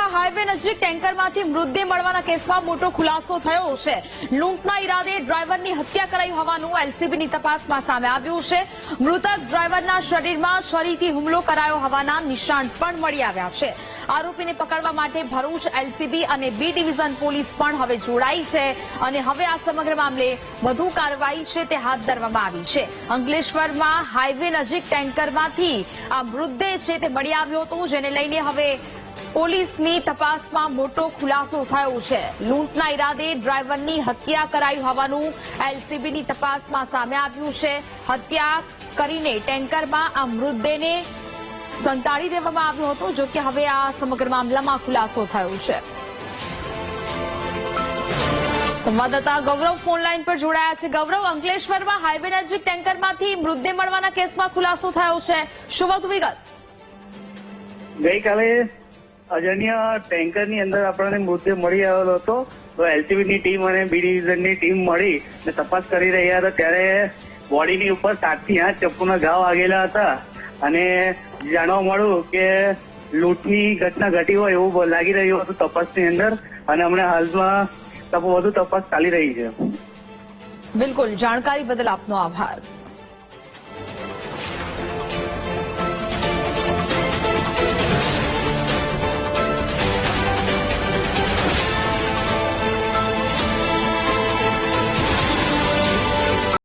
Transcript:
અંકલેશ્વરમાં હાઈવે નજીક ટેન્કરમાંથી મૃતદેહ મળવાના કેસમાં મોટો ખુલાસો થયો છે। લૂંટના ઈરાદે ડ્રાઈવરની હત્યા કરાઈ હોવાનું એલસીબીની તપાસમાં સામે આવ્યું છે। મૃતક ડ્રાઈવરના શરીરમાં છરીથી હુમલો કરાયો હોવાના નિશાન પણ મળી આવ્યા છે। આરોપીને પકડવા માટે ભરૂચ એલસીબી અને બી ડિવિઝન પોલીસ પણ હવે જોડાઈ છે અને હવે આ સમગ્ર મામલે વધુ કાર્યવાહી છે તે હાથ ધરવામાં આવી છે। અંકલેશ્વરમાં હાઈવે નજીક ટેન્કરમાંથી આ મૃતદેહ છે તે મળી આવ્યો હતો, જેને લઈને હવે પોલીસની તપાસમાં મોટો ખુલાસો થયો છે। લૂંટના ઈરાદે ડ્રાઈવરની હત્યા કરાઈ હોવાનું એલસીબીની તપાસમાં સામે આવ્યું છે। હત્યા કરીને ટેન્કરમાં આ મૃતદેહને સંતાડી દેવામાં આવ્યો હતો, જો કે હવે આ સમગ્ર મામલામાં ખુલાસો થયો છે। સંવાદદાતા ગૌરવ ફોનલાઈન પર જોડાયા છે। ગૌરવ, અંકલેશ્વરમાં હાઈવે નજીક ટેન્કરમાંથી મૃતદેહ મળવાના કેસમાં ખુલાસો થયો છે, શું વધુ વિગત? ગઈકાલે અજાણ્ય ટેન્કરની અંદર આપણને મૃતદેહ મળી આવેલો હતો, તો એલસીબીની ટીમ અને બી ડિવિઝનની ટીમ મળી તપાસ કરી રહ્યા હતા, ત્યારે બોડીની ઉપર 7 થી 8 ચપ્પુના ઘા વાગેલા હતા અને જાણવા મળ્યું કે લૂંટની ઘટના ઘટી હોય એવું લાગી રહ્યું હતું તપાસની અંદર, અને હમણાં હાલમાં વધુ તપાસ ચાલી રહી છે। બિલકુલ, જાણકારી બદલ આપનો આભાર।